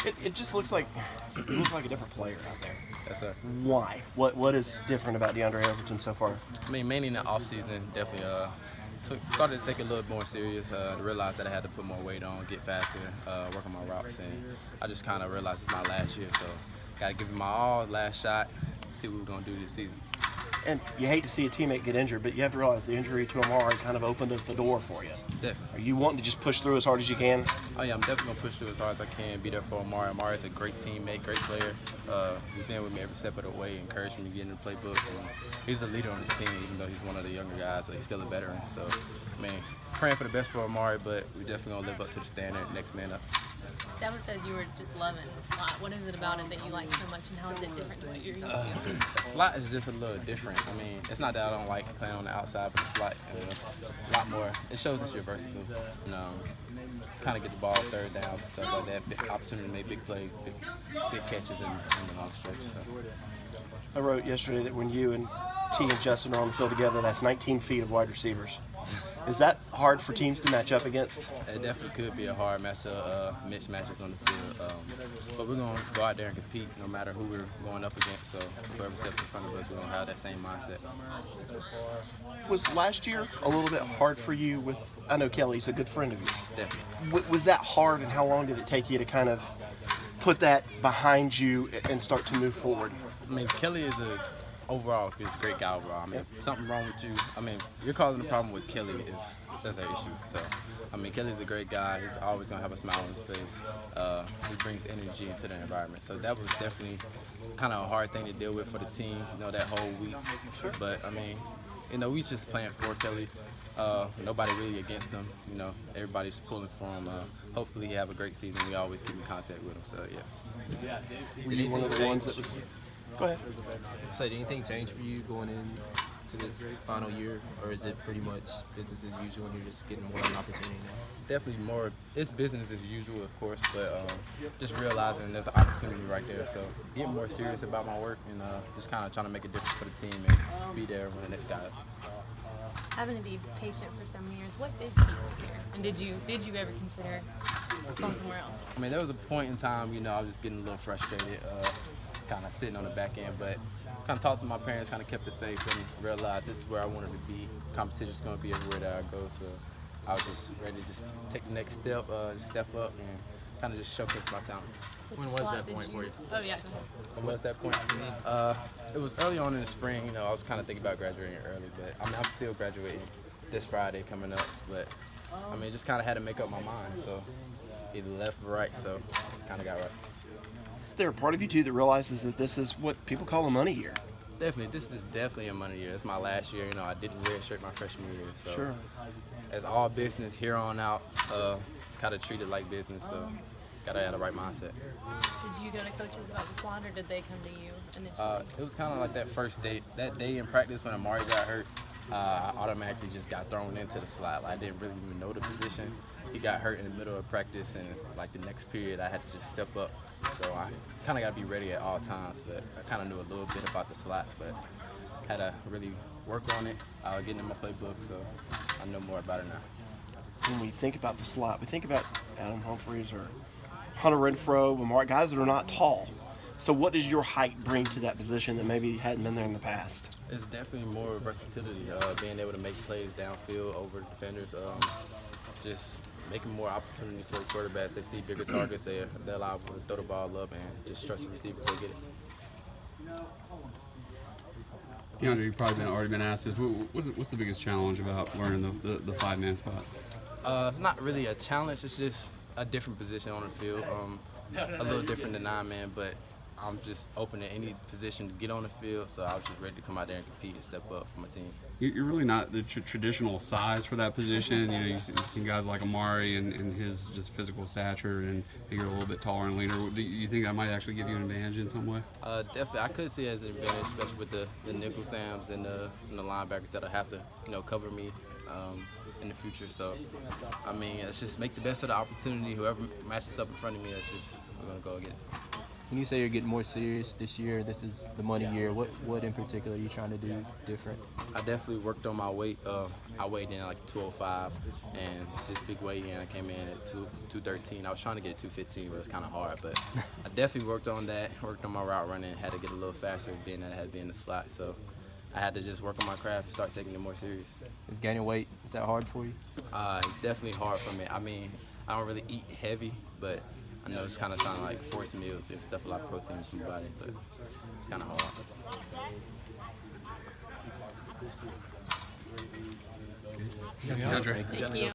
It just looks like you look like a different player out there. Yes, sir. Why? What is different about Diondre Overton so far? I mean, mainly in the offseason, definitely started to take it a little more serious. Realized that I had to put more weight on, get faster, work on my routes, and I just kind of realized it's my last year, so got to give it my all, last shot, see what we're going to do this season. And you hate to see a teammate get injured, but you have to realize the injury to Amari kind of opened up the door for you. Definitely. Are you wanting to just push through as hard as you can? Oh yeah, I'm definitely going to push through as hard as I can, be there for Amari. Amari's a great teammate, great player. He's been with me every step of the way, encouraging me to get in the playbook. And he's a leader on this team, even though he's one of the younger guys, so he's still a veteran. So, praying for the best for Amari, but we definitely going to live up to the standard, next man up. Dabo said you were just loving the slot. What is it about it that you like so much, and how is it different to what you're used to? The slot is just a little different. I mean, it's not that I don't like playing on the outside, but the slot a lot more. It shows that you're versatile. Kind of get the ball third down and stuff like that. Big opportunity to make big plays, big catches in the long stretch. So. I wrote yesterday that when you and T and Justin are on the field together, that's 19 feet of wide receivers. Is that hard for teams to match up against? It definitely could be a hard mismatches on the field. But we're going to go out there and compete no matter who we're going up against. So whoever steps in front of us, we're going to have that same mindset. Was last year a little bit hard for you with, I know Kelly's a good friend of you. Definitely. Was that hard, and how long did it take you to kind of put that behind you and start to move forward? I mean, Kelly is overall, he's a great guy overall. I mean, if something wrong with you, you're causing a problem with Kelly if that's an issue. So, Kelly's a great guy. He's always going to have a smile on his face. He brings energy into the environment. So that was definitely kind of a hard thing to deal with for the team, that whole week. Sure. But, we just playing for Kelly. Nobody really against him. Everybody's pulling for him. Hopefully he have a great season. We always keep in contact with him. So, yeah. Were you one of the ones that was... Go ahead. So did anything change for you going into this final year, or is it pretty much business as usual and you're just getting more of an opportunity now? Definitely more. It's business as usual, of course, but just realizing there's an opportunity right there. So getting more serious about my work and just kind of trying to make a difference for the team and be there when the next guy up. Having to be patient for so many years, what did keep you here? And did you ever consider going somewhere else? There was a point in time, I was just getting a little frustrated. Kind of sitting on the back end, but kind of talked to my parents, kind of kept the faith and realized this is where I wanted to be. Competition's going to be everywhere that I go, so I was just ready to just take the next step, step up and kind of just showcase my talent. When was that point for you? Oh, yeah. When was that point? It was early on in the spring. I was kind of thinking about graduating early, but I'm still graduating this Friday coming up, but just kind of had to make up my mind, so either left or right, so kind of got right. Is there a part of you, too, that realizes that this is what people call a money year? Definitely. This is definitely a money year. It's my last year. I didn't redshirt my freshman year. So Sure. As all business here on out, kind of treat it like business. So got to have the right mindset. Did you go to coaches about the slot, or did they come to you initially? It was kind of like that first day. That day in practice when Amari got hurt, I automatically just got thrown into the slot. I didn't really even know the position. He got hurt in the middle of practice, and the next period I had to just step up. So I kind of got to be ready at all times, but I kind of knew a little bit about the slot, but had to really work on it, getting in my playbook, so I know more about it now. When we think about the slot, we think about Adam Humphries or Hunter Renfrow, Amari, guys that are not tall. So what does your height bring to that position that maybe hadn't been there in the past? It's definitely more versatility, being able to make plays downfield over defenders, just making more opportunities for the quarterbacks. They see bigger targets, they allow them to throw the ball up and just trust the receiver to get it. Diondre, you've probably already been asked this. What's the biggest challenge about learning the five-man spot? It's not really a challenge. It's just a different position on the field, a little different than 9-man, but I'm just open to any position to get on the field, so I was just ready to come out there and compete and step up for my team. You're really not the traditional size for that position. You've seen guys like Amari and his just physical stature, and you're a little bit taller and leaner. Do you think that might actually give you an advantage in some way? Definitely. I could see it as an advantage, especially with the nickel Sams and the linebackers that have to cover me in the future. So, let's just make the best of the opportunity. Whoever matches up in front of me, we're going to go get it. When you say you're getting more serious this year, this is the money year, what in particular are you trying to do different? I definitely worked on my weight. I weighed in like 205, and this big weigh in, I came in at 213. I was trying to get 215, but it was kind of hard. But I definitely worked on that, worked on my route running, had to get a little faster, being that I had to be in the slot. So I had to just work on my craft and start taking it more serious. Is gaining weight, is that hard for you? Definitely hard for me. I mean, I don't really eat heavy, but I know it's kind of trying to like force meals and stuff, a lot of protein into my body, but it's kind of hard. DeAndre. Thank you.